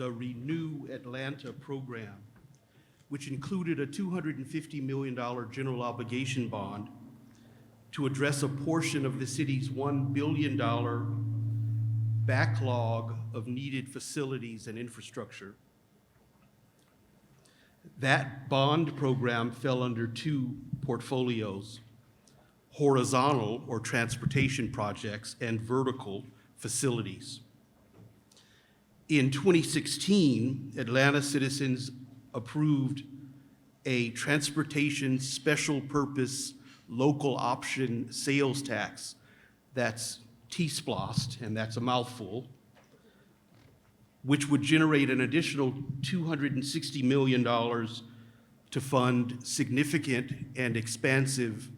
the Renew Atlanta program, which included a $250 million general obligation bond to address a portion of the city's $1 billion backlog of needed facilities and infrastructure. That bond program fell under two portfolios: horizontal or transportation projects and vertical facilities. In 2016, Atlanta citizens approved a transportation special purpose local option sales tax, that's T-SPLOST, and that's a mouthful, which would generate an additional $260 million to fund significant and expansive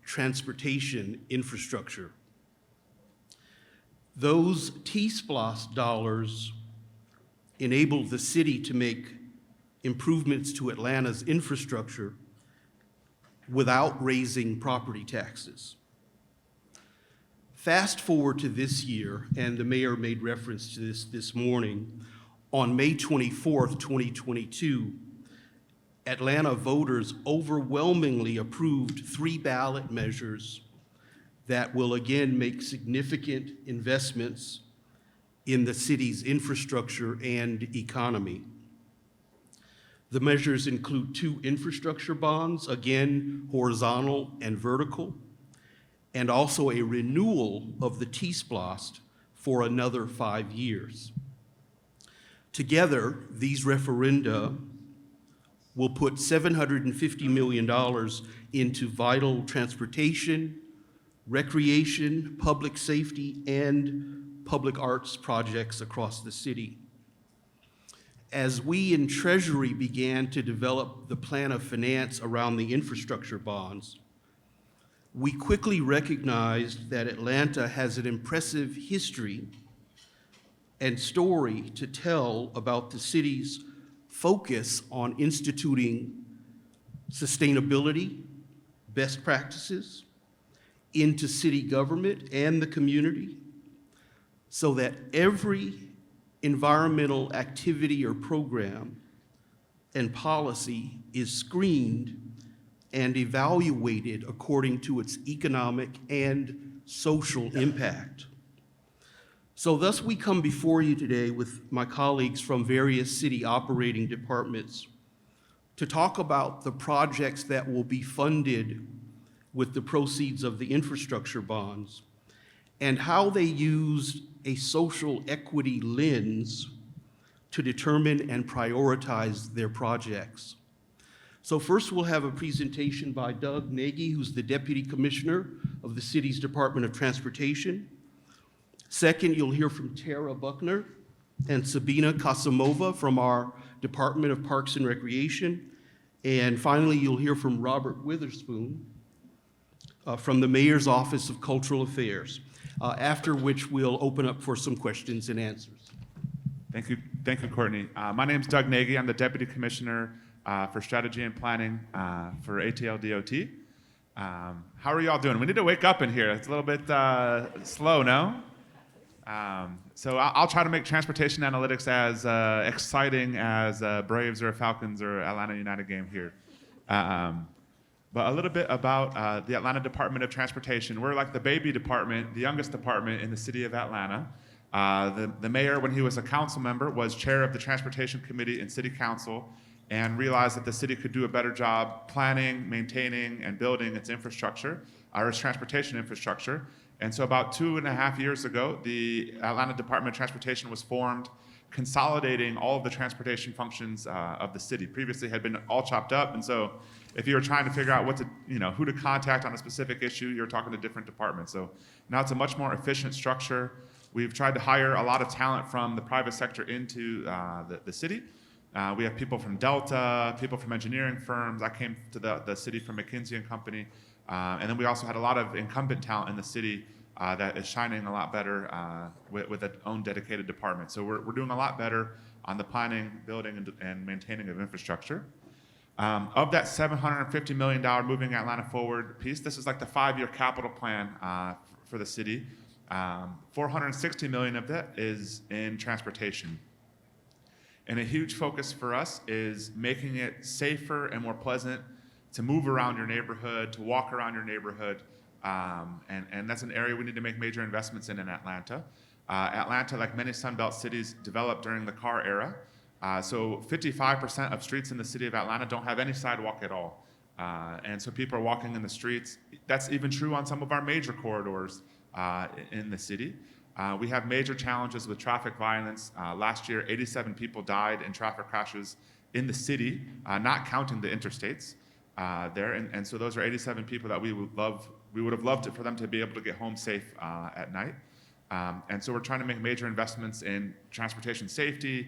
transportation infrastructure. Those T-SPLOST dollars enabled the city to make improvements to Atlanta's infrastructure without raising property taxes. Fast forward to this year, and the mayor made reference to this morning, on May 24th, 2022, Atlanta voters overwhelmingly approved 3 ballot measures that will again make significant investments in the city's infrastructure and economy. The measures include 2 infrastructure bonds, again, horizontal and vertical, and also a renewal of the T-SPLOST for another 5 years. Together, these referenda will put $750 million into vital transportation, recreation, public safety, and public arts projects across the city. As we in Treasury began to develop the plan of finance around the infrastructure bonds, we quickly recognized that Atlanta has an impressive history and story to tell about the city's focus on instituting sustainability, best practices into city government and the community, so that every environmental activity or program and policy is screened and evaluated according to its economic and social impact. So thus we come before you today with my colleagues from various city operating departments to talk about the projects that will be funded with the proceeds of the infrastructure bonds and how they use a social equity lens to determine and prioritize their projects. So first we'll have a presentation by Doug Nagy, who's the Deputy Commissioner of the city's Department of Transportation. Second, you'll hear from Tara Buckner and Sabina Kasimova from our Department of Parks and Recreation. And finally, you'll hear from Robert Witherspoon from the Mayor's Office of Cultural Affairs, after which we'll open up for some questions and answers. Thank you, Courtney. My name's Doug Nagy. I'm the Deputy Commissioner for Strategy and Planning for ATL DOT. How are y'all doing? We need to wake up in here. It's a little bit slow, no? So I'll try to make transportation analytics as exciting as Braves or Falcons or Atlanta United game here. But a little bit about the Atlanta Department of Transportation. We're like the baby department, the youngest department in the city of Atlanta. The mayor, when he was a council member, was chair of the Transportation Committee in City Council and realized that the city could do a better job planning, maintaining, and building its infrastructure, or its transportation infrastructure. And so about 2.5 years ago, the Atlanta Department of Transportation was formed, consolidating all of the transportation functions of the city. Previously had been all chopped up, and so if you were trying to figure out who to contact on a specific issue, you're talking to different departments. So now it's a much more efficient structure. We've tried to hire a lot of talent from the private sector into the city. We have people from Delta, people from engineering firms. I came to the city from McKinsey & Company. And then we also had a lot of incumbent talent in the city that is shining a lot better with its own dedicated department. So we're doing a lot better on the planning, building, and maintaining of infrastructure. Of that $750 million Moving Atlanta Forward piece, this is like the 5-year capital plan for the city. $460 million of that is in transportation. And a huge focus for us is making it safer and more pleasant to move around your neighborhood, to walk around your neighborhood. And that's an area we need to make major investments in Atlanta. Atlanta, like many Sunbelt cities, developed during the car era. So 55% of streets in the city of Atlanta don't have any sidewalk at all. And so people are walking in the streets. That's even true on some of our major corridors in the city. We have major challenges with traffic violence. Last year, 87 people died in traffic crashes in the city, not counting the interstates there. And so those are 87 people that we would have loved for them to be able to get home safe at night. And so we're trying to make major investments in transportation safety,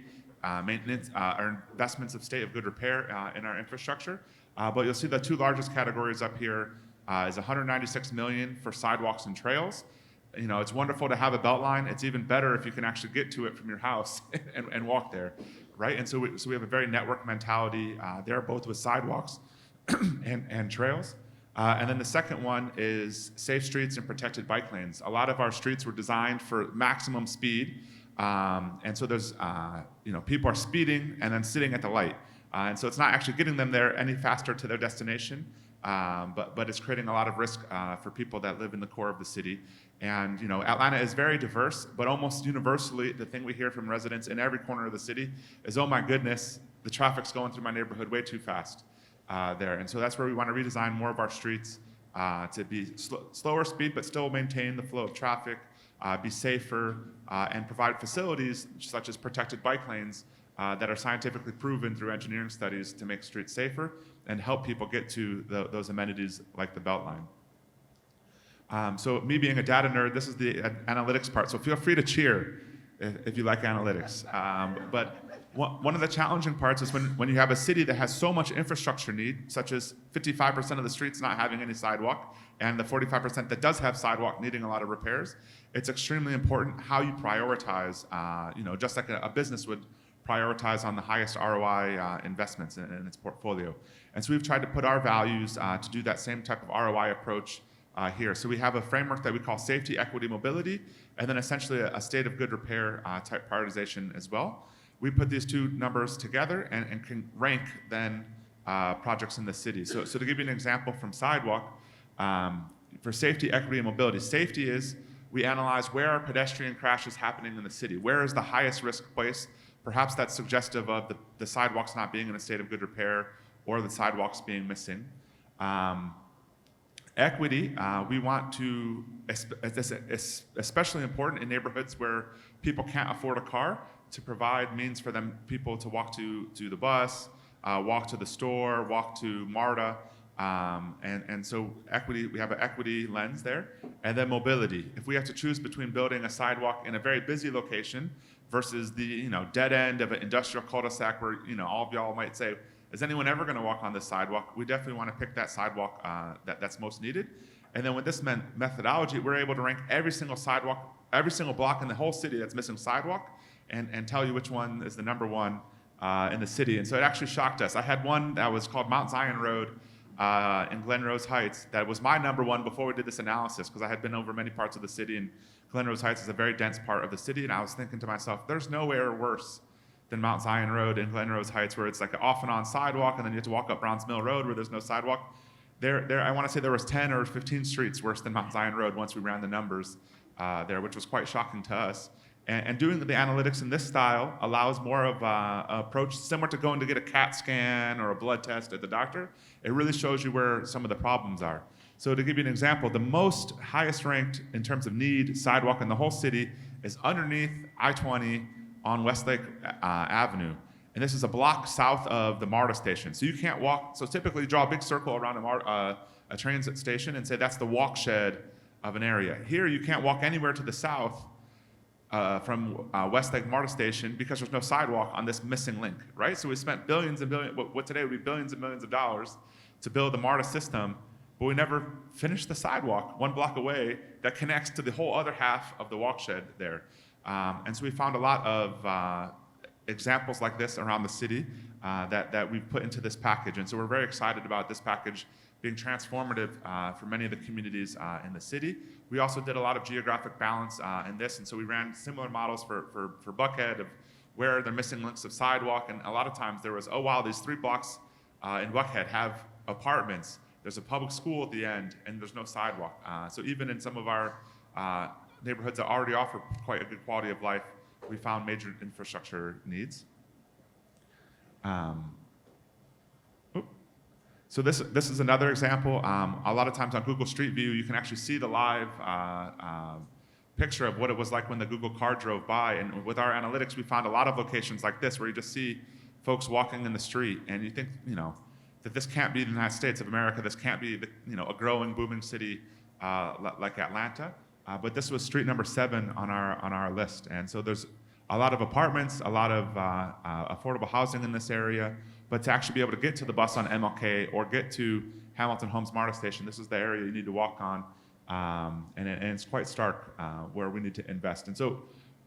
maintenance, or investments of state of good repair in our infrastructure. But you'll see the two largest categories up here is $196 million for sidewalks and trails. You know, it's wonderful to have a belt line. It's even better if you can actually get to it from your house and walk there, right? And so we have a very network mentality there, both with sidewalks and trails. And then the second one is safe streets and protected bike lanes. A lot of our streets were designed for maximum speed. And so there's, people are speeding and then sitting at the light. And so it's not actually getting them there any faster to their destination, but it's creating a lot of risk for people that live in the core of the city. And, Atlanta is very diverse, but almost universally, the thing we hear from residents in every corner of the city is, oh my goodness, the traffic's going through my neighborhood way too fast there. And so that's where we want to redesign more of our streets to be slower speed, but still maintain the flow of traffic, be safer, and provide facilities such as protected bike lanes that are scientifically proven through engineering studies to make streets safer and help people get to those amenities like the Beltline. So me being a data nerd, this is the analytics part, so feel free to cheer if you like analytics. But one of the challenging parts is when you have a city that has so much infrastructure need, such as 55% of the streets not having any sidewalk, and the 45% that does have sidewalk needing a lot of repairs, it's extremely important how you prioritize, just like a business would prioritize on the highest ROI investments in its portfolio. And so we've tried to put our values to do that same type of ROI approach here. So we have a framework that we call safety, equity, mobility, and then essentially a state of good repair type prioritization as well. We put these two numbers together and can rank then projects in the city. So to give you an example from sidewalk, for safety, equity, and mobility, safety is we analyze where are pedestrian crashes happening in the city. Where is the highest risk place? Perhaps that's suggestive of the sidewalks not being in a state of good repair or the sidewalks being missing. Equity, we want to, especially important in neighborhoods where people can't afford a car, to provide means for people to walk to the bus, walk to the store, walk to MARTA. And so equity, we have an equity lens there. And then mobility. If we have to choose between building a sidewalk in a very busy location versus the dead end of an industrial cul-de-sac where all of y'all might say, is anyone ever going to walk on this sidewalk? We definitely want to pick that sidewalk that's most needed. And then with this methodology, we're able to rank every single sidewalk, every single block in the whole city that's missing sidewalk, and tell you which one is the number one in the city. And so it actually shocked us. I had one that was called Mount Zion Road in Glen Rose Heights that was my number one before we did this analysis, because I had been over many parts of the city, and Glen Rose Heights is a very dense part of the city, and I was thinking to myself, there's nowhere worse than Mount Zion Road in Glen Rose Heights, where it's like an off and on sidewalk, and then you have to walk up Browns Mill Road where there's no sidewalk. There, I want to say there was 10 or 15 streets worse than Mount Zion Road once we ran the numbers there, which was quite shocking to us. And doing the analytics in this style allows more of an approach similar to going to get a CAT scan or a blood test at the doctor. It really shows you where some of the problems are. So to give you an example, the most highest ranked in terms of need sidewalk in the whole city is underneath I-20 on Westlake Avenue. And this is a block south of the MARTA station. So you can't walk, so typically you draw a big circle around a transit station and say that's the walk shed of an area. Here you can't walk anywhere to the south from Westlake MARTA station because there's no sidewalk on this missing link, right? So we spent billions and billions, what today would be billions and millions of dollars to build the MARTA system, but we never finished the sidewalk 1 block away that connects to the whole other half of the walk shed there. And so we found a lot of examples like this around the city that we've put into this package. And so we're very excited about this package being transformative for many of the communities in the city. We also did a lot of geographic balance in this, and so we ran similar models for Buckhead of where are the missing links of sidewalk? And a lot of times there was, oh wow, these 3 blocks in Buckhead have apartments. There's a public school at the end, and there's no sidewalk. So even in some of our neighborhoods that already offer quite a good quality of life, we found major infrastructure needs. So this is another example. A lot of times on Google Street View, you can actually see the live picture of what it was like when the Google car drove by. And with our analytics, we found a lot of locations like this where you just see folks walking in the street, and you think, that this can't be the United States of America. This can't be, a growing, booming city like Atlanta. But this was street number 7 on our list. And so there's a lot of apartments, a lot of affordable housing in this area. But to actually be able to get to the bus on MLK or get to Hamilton Homes MARTA station, this is the area you need to walk on. And it's quite stark where we need to invest. And so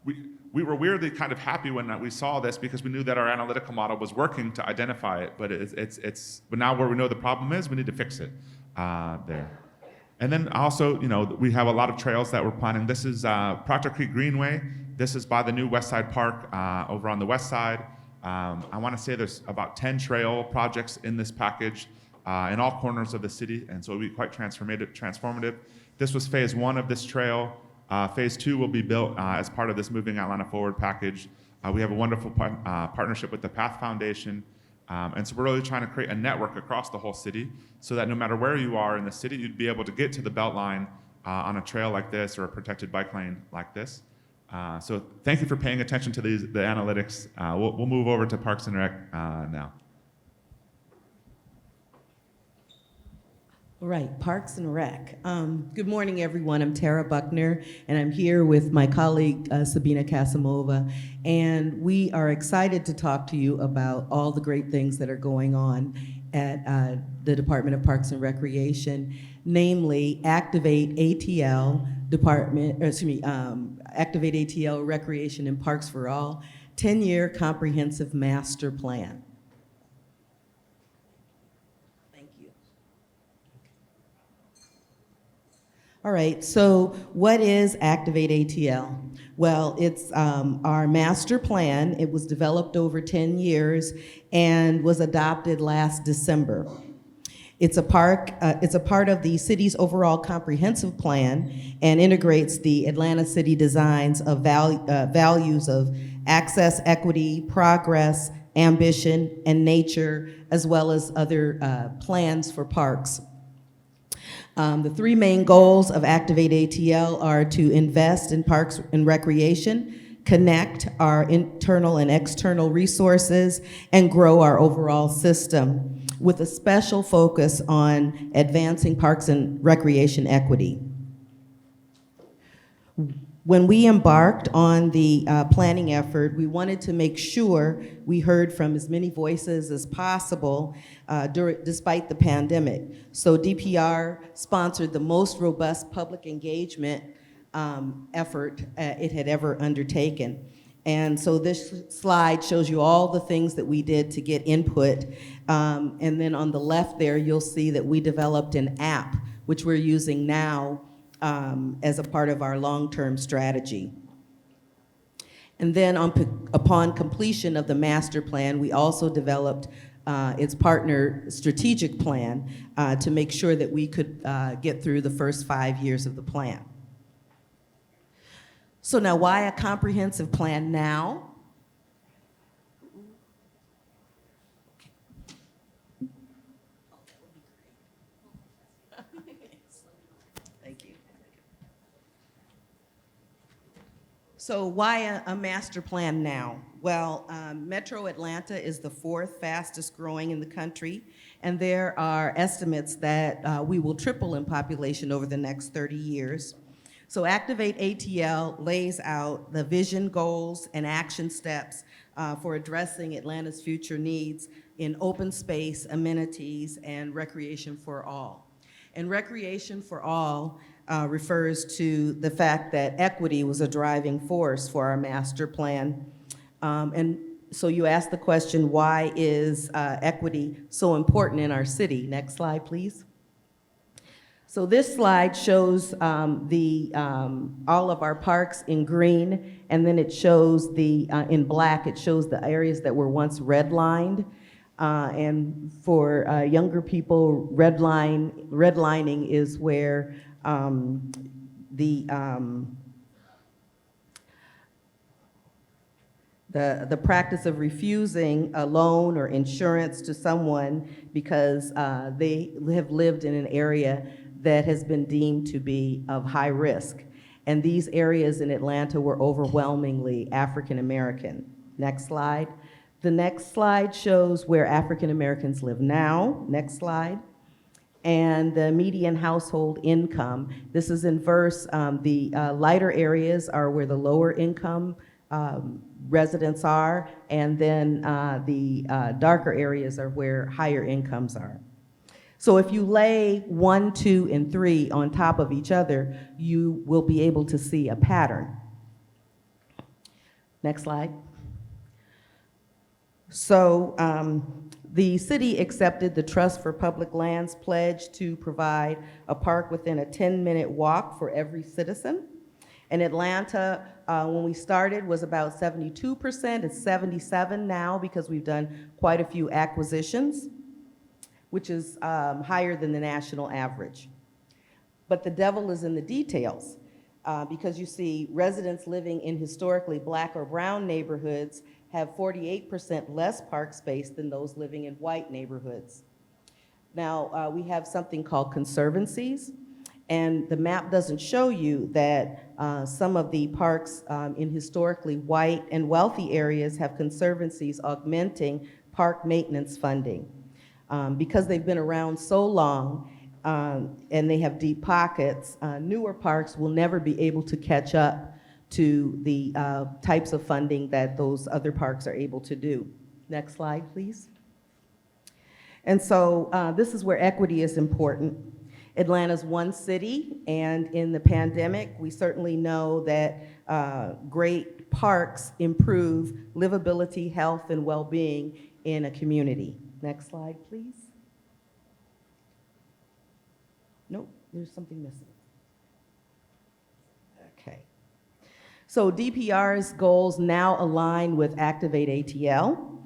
we were weirdly kind of happy when we saw this because we knew that our analytical model was working to identify it. But but now where we know the problem is, we need to fix it there. And then also, we have a lot of trails that we're planning. This is Proctor Creek Greenway. This is by the new West Side Park over on the west side. I want to say there's about 10 trail projects in this package in all corners of the city, and so it'll be quite transformative. This was phase 1 of this trail. Phase 2 will be built as part of this Moving Atlanta Forward package. We have a wonderful partnership with the Path Foundation, and so we're really trying to create a network across the whole city so that no matter where you are in the city, you'd be able to get to the Beltline on a trail like this or a protected bike lane like this. So thank you for paying attention to the analytics. We'll move over to Parks and Rec now. All right, Parks and Rec. Good morning, everyone. I'm Tara Buckner, and I'm here with my colleague, Sabina Kasimova, and we are excited to talk to you about all the great things that are going on at the Department of Parks and Recreation, namely Activate ATL Activate ATL Recreation and Parks for All 10-year comprehensive master plan. Thank you. All right, so what is Activate ATL? Well, it's our master plan. It was developed over 10 years and was adopted last December. It's a part of the city's overall comprehensive plan and integrates the Atlanta City Designs of values of access, equity, progress, ambition, and nature, as well as other plans for parks. The 3 main goals of Activate ATL are to invest in parks and recreation, connect our internal and external resources, and grow our overall system, with a special focus on advancing parks and recreation equity. When we embarked on the planning effort, we wanted to make sure we heard from as many voices as possible despite the pandemic. So DPR sponsored the most robust public engagement effort it had ever undertaken. And so this slide shows you all the things that we did to get input. And then on the left there, you'll see that we developed an app, which we're using now as a part of our long-term strategy. And then upon completion of the master plan, we also developed its partner strategic plan to make sure that we could get through the first 5 years of the plan. So now, why a comprehensive plan now? Thank you. So why a master plan now? Well, Metro Atlanta is the 4th fastest growing in the country, and there are estimates that we will triple in population over the next 30 years. So Activate ATL lays out the vision, goals, and action steps for addressing Atlanta's future needs in open space, amenities, and recreation for all. And recreation for all refers to the fact that equity was a driving force for our master plan. And so you ask the question, why is equity so important in our city? Next slide, please. So this slide shows all of our parks in green, and then it shows in black, it shows the areas that were once redlined. And for younger people, redlining is where the practice of refusing a loan or insurance to someone because they have lived in an area that has been deemed to be of high risk. And these areas in Atlanta were overwhelmingly African American. Next slide. The next slide shows where African Americans live now. Next slide. And the median household income. This is inverse. The lighter areas are where the lower income residents are, and then the darker areas are where higher incomes are. So if you lay 1, 2, and 3 on top of each other, you will be able to see a pattern. Next slide. So the city accepted the Trust for Public Lands pledge to provide a park within a 10-minute walk for every citizen. In Atlanta, when we started, was about 72%. It's 77 now because we've done quite a few acquisitions, which is higher than the national average. But the devil is in the details because you see residents living in historically black or brown neighborhoods have 48% less park space than those living in white neighborhoods. Now, we have something called conservancies, and the map doesn't show you that some of the parks in historically white and wealthy areas have conservancies augmenting park maintenance funding. Because they've been around so long and they have deep pockets, newer parks will never be able to catch up to the types of funding that those other parks are able to do. Next slide, please. And so this is where equity is important. Atlanta's one city, and in the pandemic, we certainly know that great parks improve livability, health, and well-being in a community. Next slide, please. Nope, there's something missing. Okay. So DPR's goals now align with Activate ATL,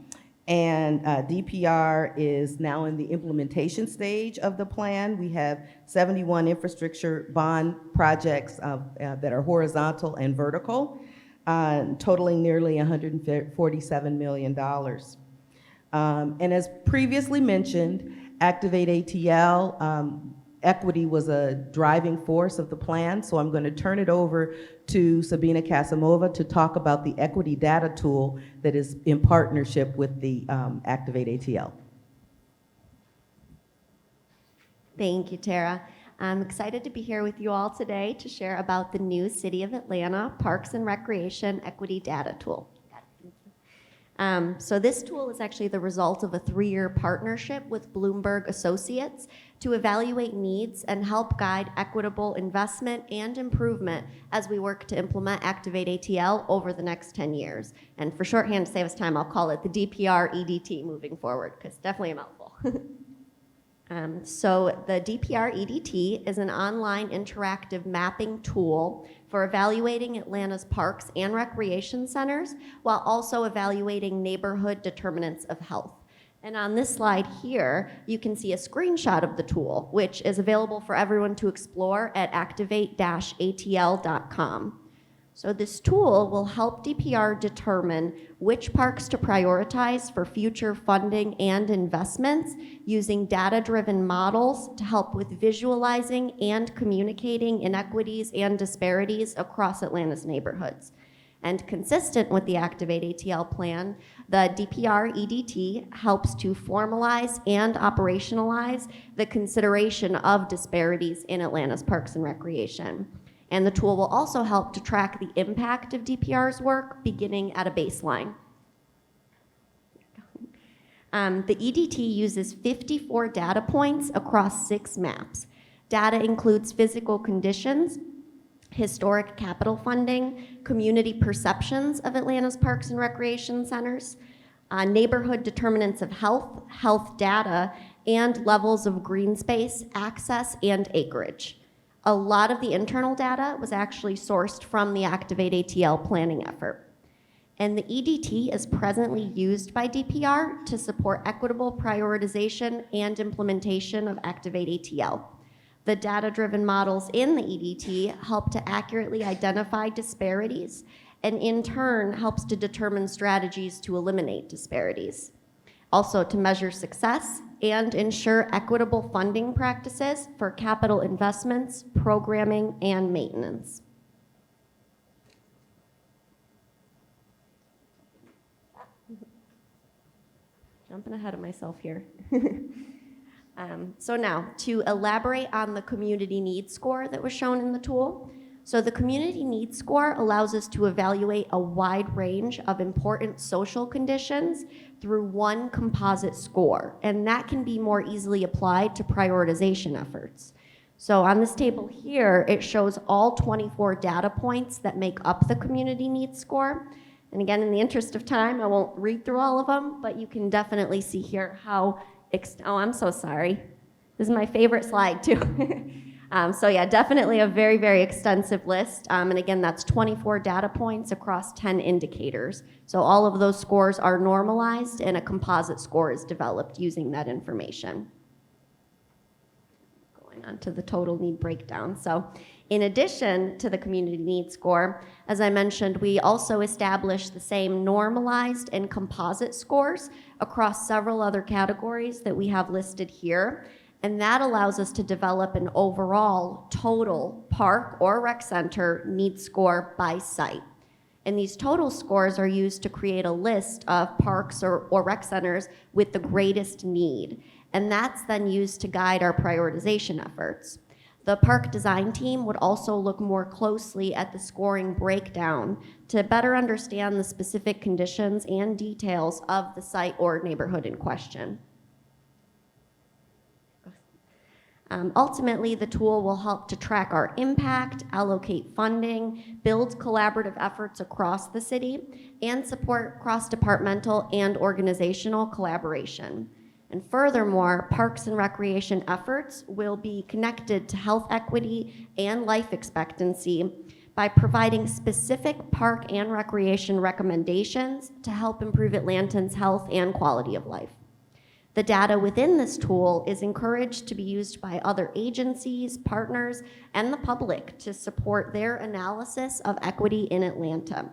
and DPR is now in the implementation stage of the plan. We have 71 infrastructure bond projects that are horizontal and vertical, totaling nearly $147 million. And as previously mentioned, Activate ATL, equity was a driving force of the plan, so I'm going to turn it over to Sabina Kasimova to talk about the equity data tool that is in partnership with the Activate ATL. Thank you, Tara. I'm excited to be here with you all today to share about the new City of Atlanta Parks and Recreation Equity Data Tool. So this tool is actually the result of a 3-year partnership with Bloomberg Associates to evaluate needs and help guide equitable investment and improvement as we work to implement Activate ATL over the next 10 years. And for shorthand to save us time, I'll call it the DPR EDT moving forward, because it's definitely a mouthful. So the DPR EDT is an online interactive mapping tool for evaluating Atlanta's parks and recreation centers while also evaluating neighborhood determinants of health. And on this slide here, you can see a screenshot of the tool, which is available for everyone to explore at activate-atl.com. So this tool will help DPR determine which parks to prioritize for future funding and investments using data-driven models to help with visualizing and communicating inequities and disparities across Atlanta's neighborhoods. And consistent with the Activate ATL plan, the DPR EDT helps to formalize and operationalize the consideration of disparities in Atlanta's parks and recreation. And the tool will also help to track the impact of DPR's work beginning at a baseline. The EDT uses 54 data points across 6 maps. Data includes physical conditions, historic capital funding, community perceptions of Atlanta's parks and recreation centers, neighborhood determinants of health, health data, and levels of green space, access, and acreage. A lot of the internal data was actually sourced from the Activate ATL planning effort. And the EDT is presently used by DPR to support equitable prioritization and implementation of Activate ATL. The data-driven models in the EDT help to accurately identify disparities and in turn helps to determine strategies to eliminate disparities. Also to measure success and ensure equitable funding practices for capital investments, programming, and maintenance. Jumping ahead of myself here. So now, to elaborate on the community needs score that was shown in the tool. So the community needs score allows us to evaluate a wide range of important social conditions through one composite score, and that can be more easily applied to prioritization efforts. So on this table here, it shows all 24 data points that make up the community needs score. And again, in the interest of time, I won't read through all of them, but you can definitely see here how, oh, I'm so sorry. This is my favorite slide too. So yeah, definitely a very, very extensive list. And again, that's 24 data points across 10 indicators. So all of those scores are normalized and a composite score is developed using that information. Going on to the total need breakdown. So in addition to the community need score, as I mentioned, we also established the same normalized and composite scores across several other categories that we have listed here. And that allows us to develop an overall total park or rec center need score by site. And these total scores are used to create a list of parks or rec centers with the greatest need. And that's then used to guide our prioritization efforts. The park design team would also look more closely at the scoring breakdown to better understand the specific conditions and details of the site or neighborhood in question. Ultimately, the tool will help to track our impact, allocate funding, build collaborative efforts across the city, and support cross-departmental and organizational collaboration. And furthermore, parks and recreation efforts will be connected to health equity and life expectancy by providing specific park and recreation recommendations to help improve Atlantans' health and quality of life. The data within this tool is encouraged to be used by other agencies, partners, and the public to support their analysis of equity in Atlanta.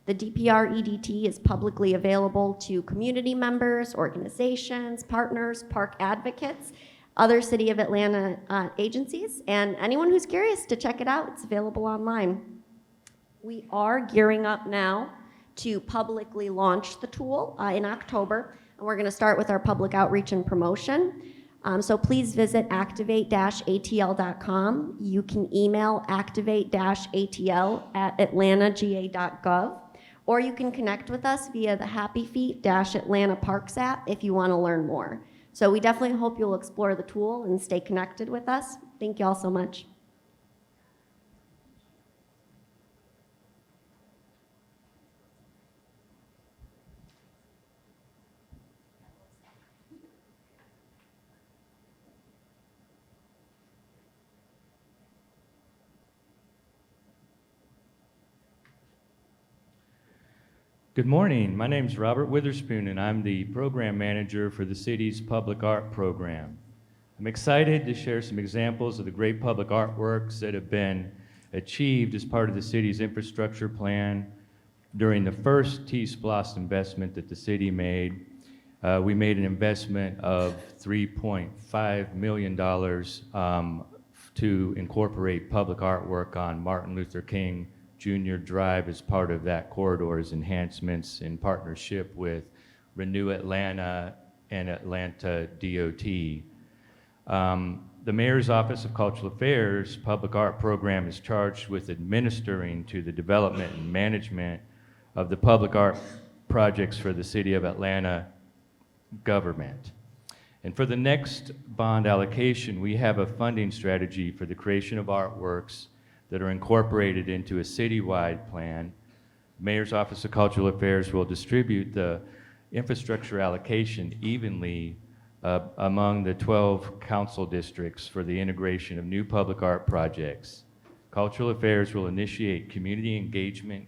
The DPR EDT is publicly available to community members, organizations, partners, park advocates, other City of Atlanta agencies, and anyone who's curious to check it out, it's available online. We are gearing up now to publicly launch the tool in October. And we're going to start with our public outreach and promotion. So please visit activate-atl.com. You can email activate-atl@atlantagA.gov, or you can connect with us via the Happy Feet-Atlanta Parks app if you want to learn more. So we definitely hope you'll explore the tool and stay connected with us. Thank you all so much. Good morning. My name is Robert Witherspoon, and I'm the program manager for the city's public art program. I'm excited to share some examples of the great public artworks that have been achieved as part of the city's infrastructure plan during the first T-SPLOST investment that the city made. We made an investment of $3.5 million to incorporate public artwork on Martin Luther King Junior Drive as part of that corridor's enhancements in partnership with Renew Atlanta and Atlanta DOT. The Mayor's Office of Cultural Affairs Public Art Program is charged with administering to the development and management of the public art projects for the City of Atlanta government. And for the next bond allocation, we have a funding strategy for the creation of artworks that are incorporated into a citywide plan. Mayor's Office of Cultural Affairs will distribute the infrastructure allocation evenly among the 12 council districts for the integration of new public art projects. Cultural Affairs will initiate community engagement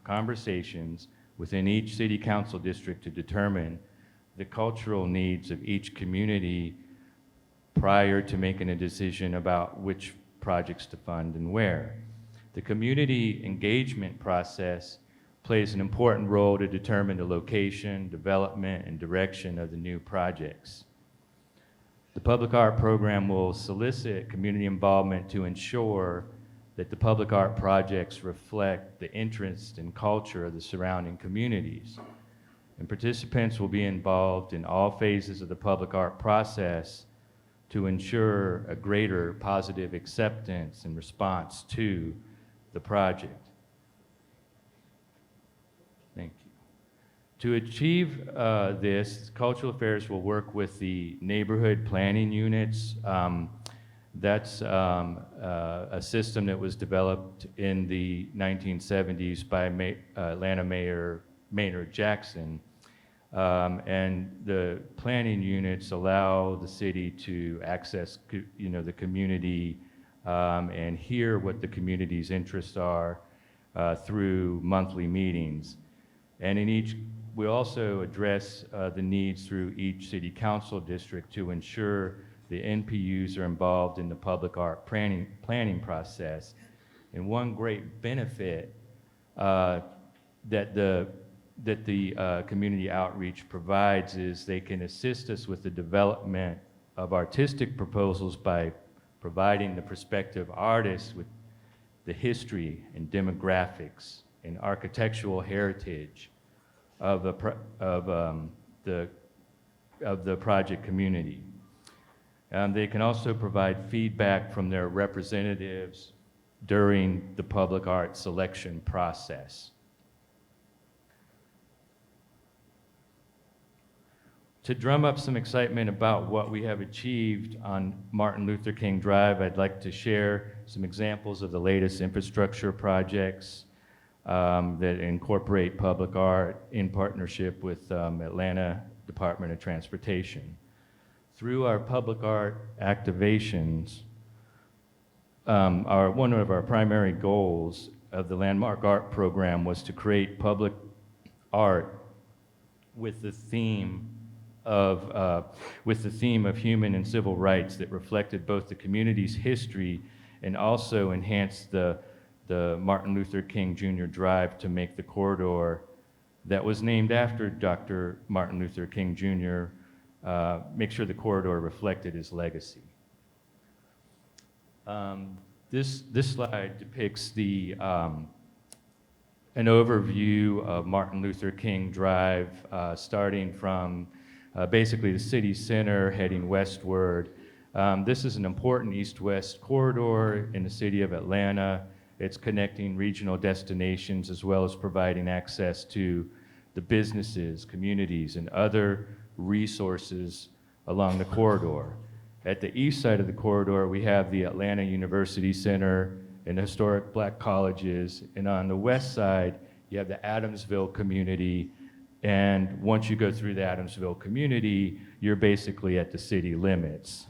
conversations within each city council district to determine the cultural needs of each community prior to making a decision about which projects to fund and where. The community engagement process plays an important role to determine the location, development, and direction of the new projects. The public art program will solicit community involvement to ensure that the public art projects reflect the interest and culture of the surrounding communities. And participants will be involved in all phases of the public art process to ensure a greater positive acceptance and response to the project. Thank you. To achieve this, Cultural Affairs will work with the neighborhood planning units. That's a system that was developed in the 1970s by Atlanta Mayor Maynard Jackson. And the planning units allow the city to access, the community and hear what the community's interests are through monthly meetings. And we also address the needs through each city council district to ensure the NPUs are involved in the public art planning process. And one great benefit that the community outreach provides is they can assist us with the development of artistic proposals by providing the prospective artists with the history and demographics and architectural heritage of the project community. They can also provide feedback from their representatives during the public art selection process. To drum up some excitement about what we have achieved on Martin Luther King Drive, I'd like to share some examples of the latest infrastructure projects that incorporate public art in partnership with Atlanta Department of Transportation. Through our public art activations, one of our primary goals of the Landmark Art Program was to create public art with the theme of human and civil rights that reflected both the community's history and also enhanced the Martin Luther King Jr. Drive to make the corridor that was named after Dr. Martin Luther King Jr. Make sure the corridor reflected his legacy. This slide depicts an overview of Martin Luther King Drive, starting from basically the city center heading westward. This is an important east-west corridor in the city of Atlanta. It's connecting regional destinations as well as providing access to the businesses, communities, and other resources along the corridor. At the east side of the corridor, we have the Atlanta University Center and historic black colleges, and on the west side, you have the Adamsville community, and once you go through the Adamsville community, you're basically at the city limits.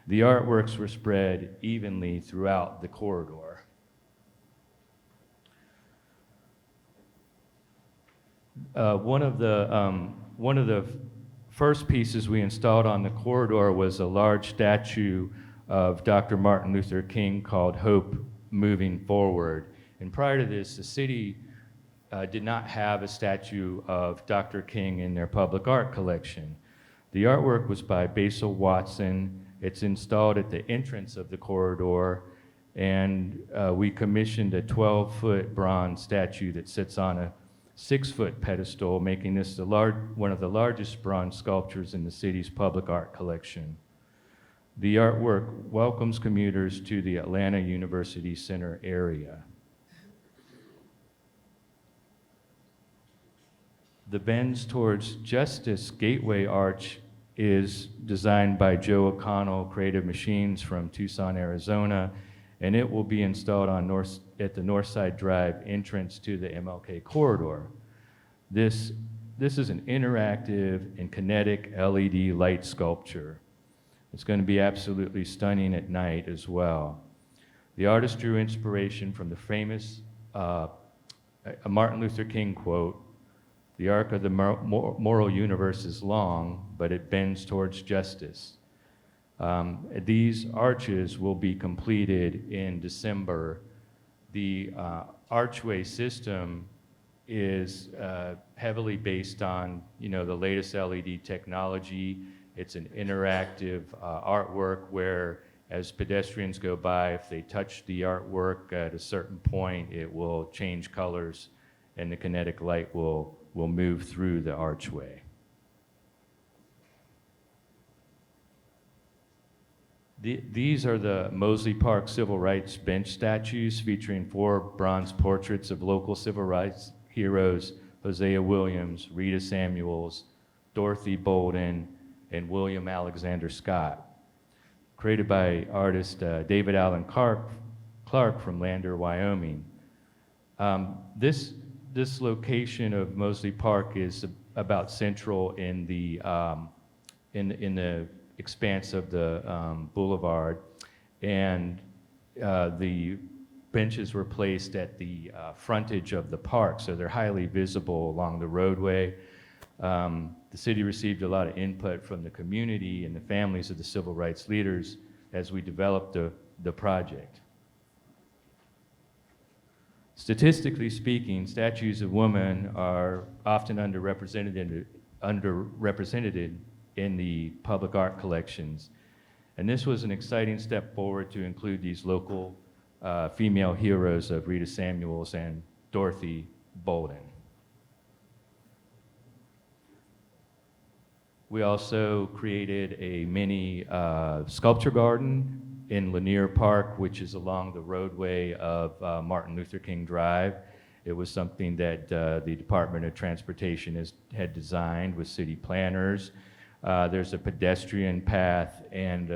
The artworks were spread evenly throughout the corridor. One of the first pieces we installed on the corridor was a large statue of Dr. Martin Luther King called Hope Moving Forward. And prior to this, the city did not have a statue of Dr. King in their public art collection. The artwork was by Basil Watson. It's installed at the entrance of the corridor, and we commissioned a 12-foot bronze statue that sits on a 6-foot pedestal, making this one of the largest bronze sculptures in the city's public art collection. The artwork welcomes commuters to the Atlanta University Center area. The Bends Towards Justice Gateway Arch is designed by Joe O'Connell Creative Machines from Tucson, Arizona, and it will be installed at the Northside Drive entrance to the MLK corridor. This this is an interactive and kinetic LED light sculpture. It's going to be absolutely stunning at night as well. The artist drew inspiration from the famous Martin Luther King quote, "The arc of the moral universe is long, but it bends towards justice." These arches will be completed in December. The archway system is heavily based on, the latest LED technology. It's an interactive artwork where, as pedestrians go by, if they touch the artwork at a certain point, it will change colors and the kinetic light will move through the archway. These are the Moseley Park Civil Rights Bench statues featuring 4 bronze portraits of local civil rights heroes: Hosea Williams, Rita Samuels, Dorothy Bolden, and William Alexander Scott, created by artist David Allen Clark from Lander, Wyoming. This location of Moseley Park is about central in the expanse of the boulevard, and the benches were placed at the frontage of the park, so they're highly visible along the roadway. The city received a lot of input from the community and the families of the civil rights leaders as we developed the project. Statistically speaking, statues of women are often underrepresented in the public art collections. And this was an exciting step forward to include these local female heroes of Rita Samuels and Dorothy Bolden. We also created a mini sculpture garden in Lanier Park, which is along the roadway of Martin Luther King Drive. It was something that the Department of Transportation had designed with city planners. There's a pedestrian path, and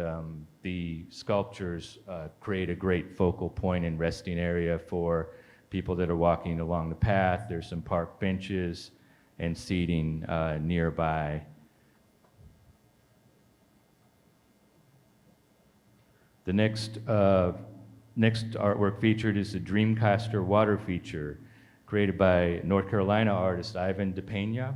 the sculptures create a great focal point and resting area for people that are walking along the path. There's some park benches and seating nearby. The next artwork featured is the Dreamcaster water feature, created by North Carolina artist Ivan DePena.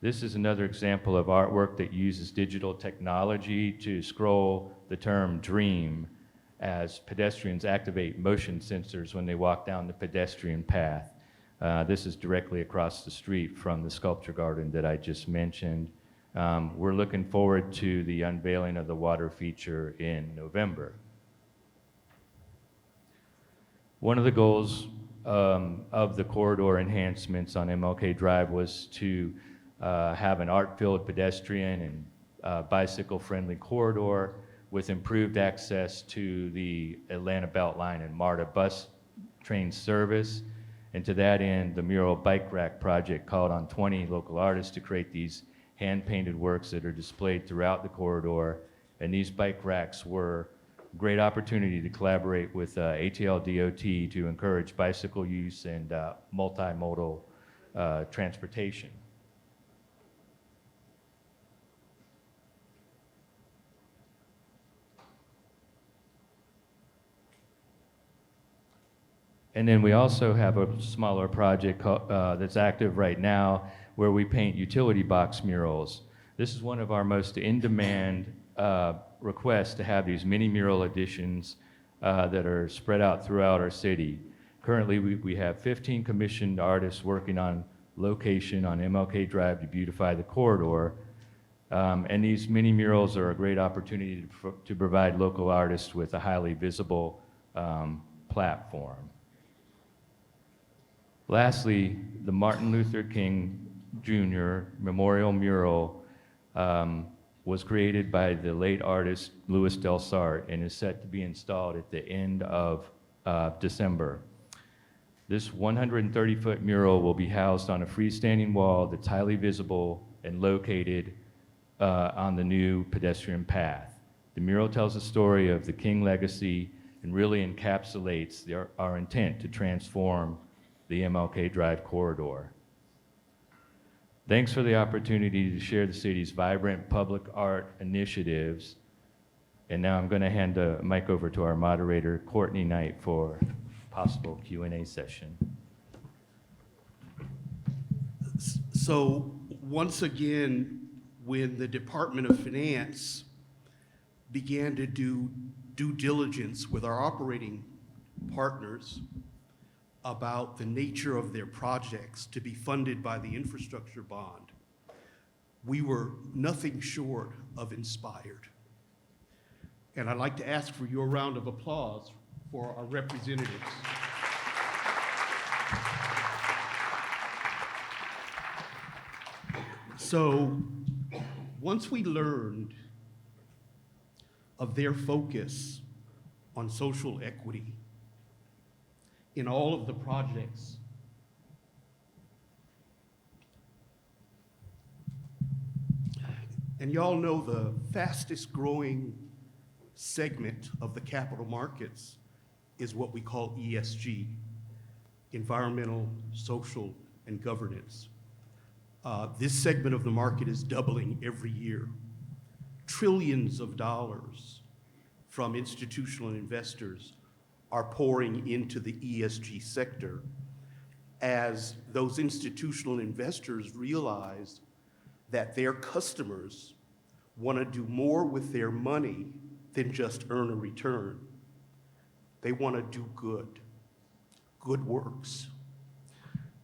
This is another example of artwork that uses digital technology to scroll the term dream as pedestrians activate motion sensors when they walk down the pedestrian path. This is directly across the street from the sculpture garden that I just mentioned. We're looking forward to the unveiling of the water feature in November. One of the goals of the corridor enhancements on MLK Drive was to have an art-filled pedestrian and bicycle-friendly corridor with improved access to the Atlanta Beltline and MARTA bus train service. And to that end, the mural bike rack project called on 20 local artists to create these hand-painted works that are displayed throughout the corridor. And these bike racks were a great opportunity to collaborate with ATL DOT to encourage bicycle use and multimodal transportation. And then we also have a smaller project that's active right now where we paint utility box murals. This is one of our most in-demand requests, to have these mini mural additions that are spread out throughout our city. Currently, we have 15 commissioned artists working on location on MLK Drive to beautify the corridor. And these mini murals are a great opportunity to provide local artists with a highly visible platform. Lastly, the Martin Luther King Jr. Memorial Mural was created by the late artist Louis Del Sarte and is set to be installed at the end of December. This 130-foot mural will be housed on a freestanding wall that's highly visible and located on the new pedestrian path. The mural tells the story of the King legacy and really encapsulates our intent to transform the MLK Drive corridor. Thanks for the opportunity to share the city's vibrant public art initiatives. And now I'm going to hand the mic over to our moderator, Courtney Knight, for possible Q&A session. So once again, when the Department of Finance began to do due diligence with our operating partners about the nature of their projects to be funded by the infrastructure bond, we were nothing short of inspired. And I'd like to ask for your round of applause for our representatives. So once we learned of their focus on social equity in all of the projects, and y'all know the fastest growing segment of the capital markets is what we call ESG, environmental, social, and governance. This segment of the market is doubling every year. Trillions of dollars from institutional investors are pouring into the ESG sector as those institutional investors realize that their customers want to do more with their money than just earn a return. They want to do good works.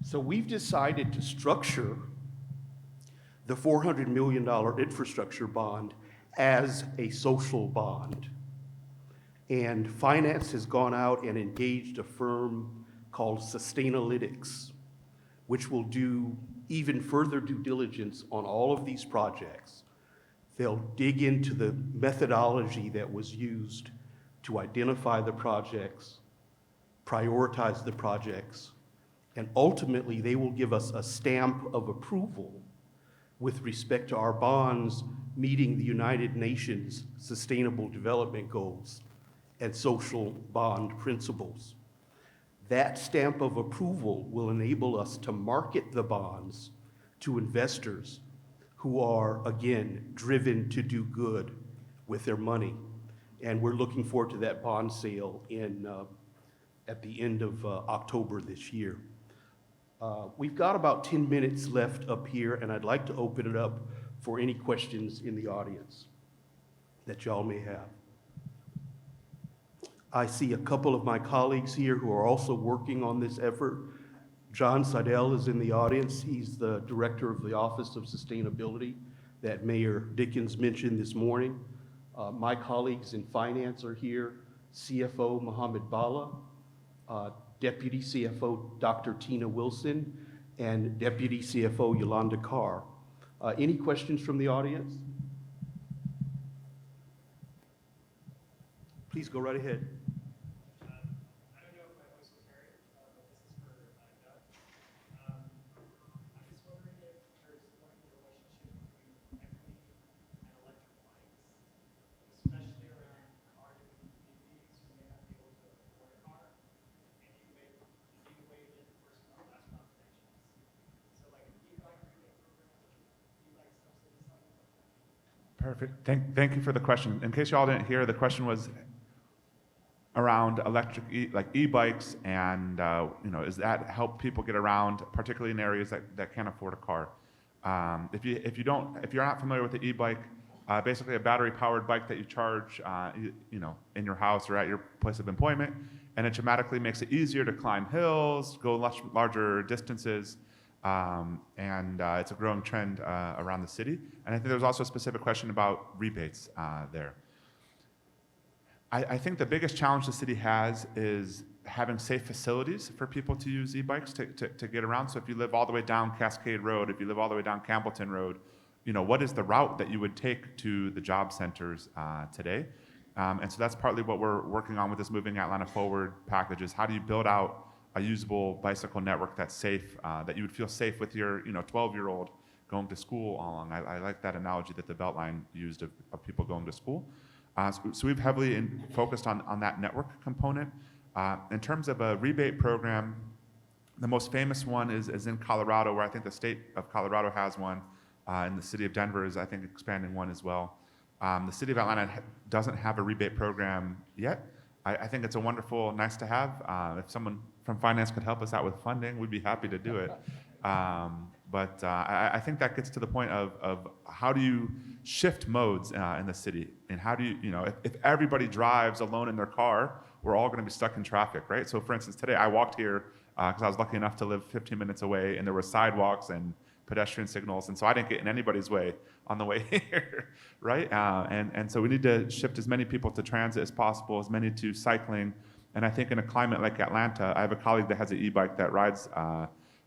So we've decided to structure the $400 million infrastructure bond as a social bond. And finance has gone out and engaged a firm called Sustainalytics, which will do even further due diligence on all of these projects. They'll dig into the methodology that was used to identify the projects, prioritize the projects, and ultimately they will give us a stamp of approval with respect to our bonds meeting the United Nations Sustainable Development Goals and social bond principles. That stamp of approval will enable us to market the bonds to investors who are, again, driven to do good with their money. And we're looking forward to that bond sale at the end of October this year. We've got about 10 minutes left up here, and I'd like to open it up for any questions in the audience that y'all may have. I see a couple of my colleagues here who are also working on this effort. John Seidel is in the audience. He's the director of the Office of Sustainability that Mayor Dickens mentioned this morning. My colleagues in finance are here, CFO Mohammed Bala, Deputy CFO Dr. Tina Wilson, and Deputy CFO Yolanda Carr. Any questions from the audience? Please go right ahead. I don't know if my voice was heard, but this is for Doug. I'm just wondering if there's what the relationship between equity and electric bikes, especially around car EVs who may not be able to afford a car, and you waive in first come, last mile connections. So like an e-bike rebate program, e-bike subsidy, something like that. Perfect. Thank you for the question. In case you all didn't hear, the question was around electric e-bikes and does that help people get around, particularly in areas that can't afford a car. If you're not familiar with the e-bike, basically a battery powered bike that you charge in your house or at your place of employment, and it dramatically makes it easier to climb hills, go much larger distances, and it's a growing trend around the city. And I think there's also a specific question about rebates there. I think the biggest challenge the city has is having safe facilities for people to use e-bikes to get around. So if you live all the way down Cascade Road, if you live all the way down Campbellton Road, what is the route that you would take to the job centers today? And so that's partly what we're working on with this Moving Atlanta Forward package is how do you build out a usable bicycle network that's safe, that you would feel safe with your 12-year-old going to school all along. I like that analogy that the Beltline used of people going to school. So we've heavily focused on that network component. In terms of a rebate program, The most famous one is in Colorado, where I think the state of Colorado has one, and the city of Denver is, I think, expanding one as well. The city of Atlanta doesn't have a rebate program yet. I think it's a wonderful, nice to have. If someone from finance could help us out with funding, we'd be happy to do it. But I think that gets to the point of how do you shift modes in the city, and how do you, if everybody drives alone in their car, we're all going to be stuck in traffic, right? So, for instance, today I walked here because I was lucky enough to live 15 minutes away, and there were sidewalks and pedestrian signals, and so I didn't get in anybody's way on the way here, right? And so we need to shift as many people to transit as possible, as many to cycling. And I think in a climate like Atlanta, I have a colleague that has an e-bike that rides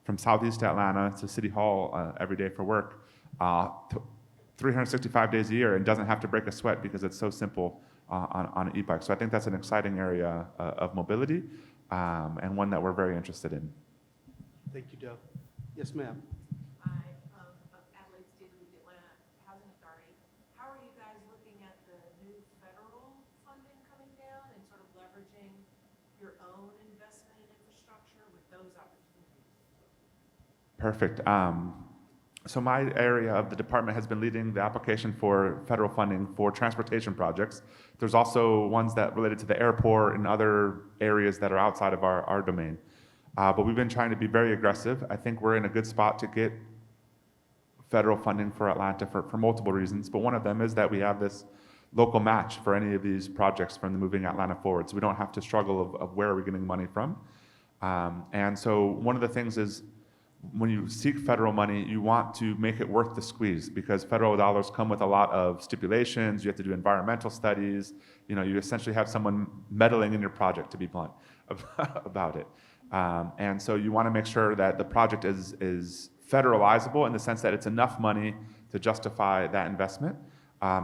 from Southeast Atlanta to City Hall every day for work, 365 days a year, and doesn't have to break a sweat because it's so simple on an e-bike. So I think that's an exciting area of mobility, and one that we're very interested in. Thank you, Doug. Yes, ma'am. Hi, Adelaide Steele with the Atlanta Housing Authority. How are you guys looking at the new federal funding coming down and sort of leveraging your own investment in infrastructure with those opportunities? Perfect. So my area of the department has been leading the application for federal funding for transportation projects. There's also ones that related to the airport and other areas that are outside of our domain. But we've been trying to be very aggressive. I think we're in a good spot to get federal funding for Atlanta for multiple reasons. But one of them is that we have this local match for any of these projects from the Moving Atlanta Forward. So we don't have to struggle of where are we getting money from. And so one of the things is, when you seek federal money, you want to make it worth the squeeze, because federal dollars come with a lot of stipulations. You have to do environmental studies. You essentially have someone meddling in your project, to be blunt about it. And so you want to make sure that the project is federalizable in the sense that it's enough money to justify that investment.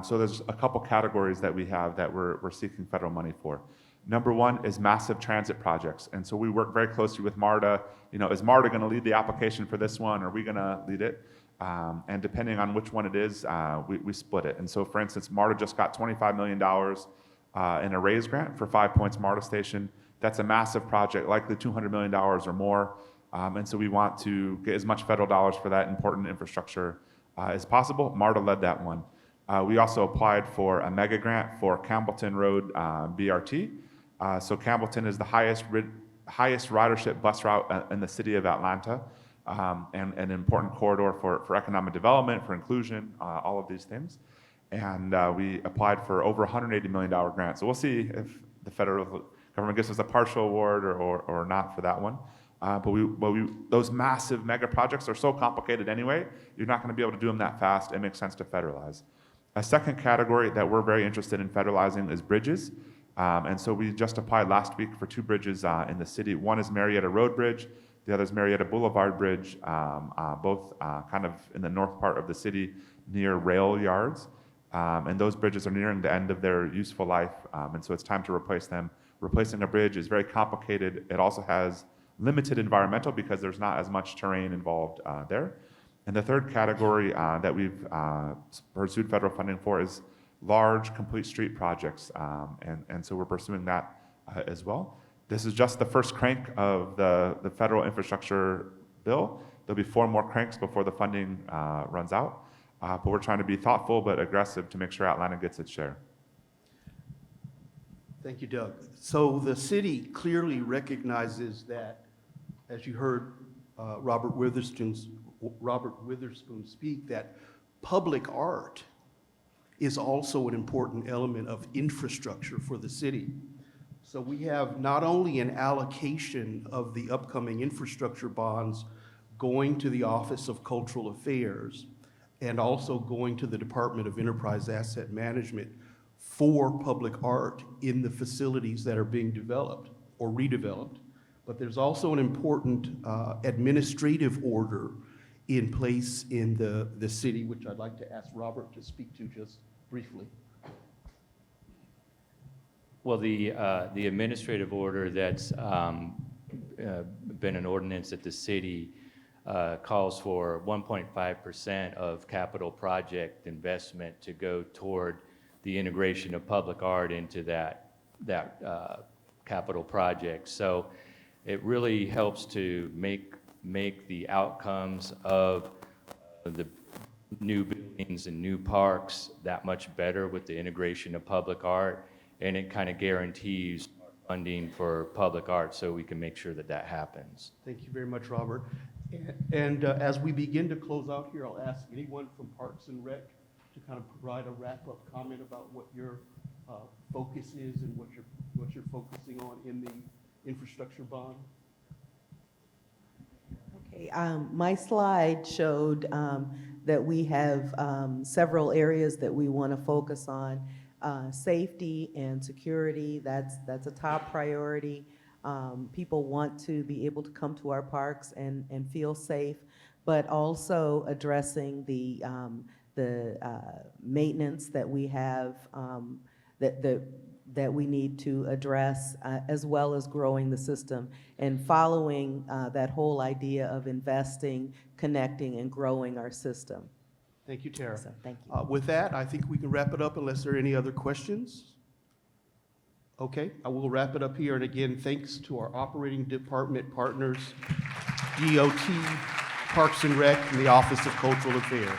So there's a couple categories that we have that we're seeking federal money for. Number one is massive transit projects. And so we work very closely with MARTA. Is MARTA going to lead the application for this one? Or are we going to lead it? And depending on which one it is, we split it. And so, for instance, MARTA just got $25 million in a RAISE grant for 5 Points MARTA Station. That's a massive project, likely $200 million or more. And so we want to get as much federal dollars for that important infrastructure as possible. MARTA led that one. We also applied for a mega grant for Campbellton Road BRT. So Campbellton is the highest ridership bus route in the city of Atlanta, and an important corridor for economic development, for inclusion, all of these things. And we applied for over $180 million grant. So we'll see if the federal government gives us a partial award or not for that one. But those massive mega projects are so complicated anyway, you're not going to be able to do them that fast. It makes sense to federalize. A second category that we're very interested in federalizing is bridges. And so we just applied last week for 2 bridges in the city. One is Marietta Road Bridge. The other is Marietta Boulevard Bridge, both kind of in the north part of the city near rail yards. And those bridges are nearing the end of their useful life, and so it's time to replace them. Replacing a bridge is very complicated. It also has limited environmental because there's not as much terrain involved there. And the third category that we've pursued federal funding for is large complete street projects, and so we're pursuing that as well. This is just the first crank of the federal infrastructure bill. There'll be 4 more cranks before the funding runs out, but we're trying to be thoughtful but aggressive to make sure Atlanta gets its share. Thank you, Doug. So the city clearly recognizes that, as you heard Robert Witherspoon speak, that public art is also an important element of infrastructure for the city. So we have not only an allocation of the upcoming infrastructure bonds going to the Office of Cultural Affairs and also going to the Department of Enterprise Asset Management for public art in the facilities that are being developed or redeveloped, but there's also an important administrative order in place in the city, which I'd like to ask Robert to speak to just briefly. Well, the administrative order that's been an ordinance at the city calls for 1.5% of capital project investment to go toward the integration of public art into that capital project. So it really helps to make the outcomes of the new buildings and new parks that much better with the integration of public art, and it kind of guarantees funding for public art so we can make sure that that happens. Thank you very much, Robert. And as we begin to close out here, I'll ask anyone from Parks and Rec to kind of provide a wrap-up comment about what your focus is and what you're focusing on in the infrastructure bond. Okay, my slide showed that we have several areas that we want to focus on. Safety and security, that's a top priority. People want to be able to come to our parks and feel safe, but also addressing the maintenance that we have, that we need to address, as well as growing the system and following that whole idea of investing, connecting, and growing our system. Thank you, Tara. So, thank you. With that, I think we can wrap it up unless there are any other questions. Okay, I will wrap it up here. And again, thanks to our operating department partners, DOT, Parks and Rec, and the Office of Cultural Affairs.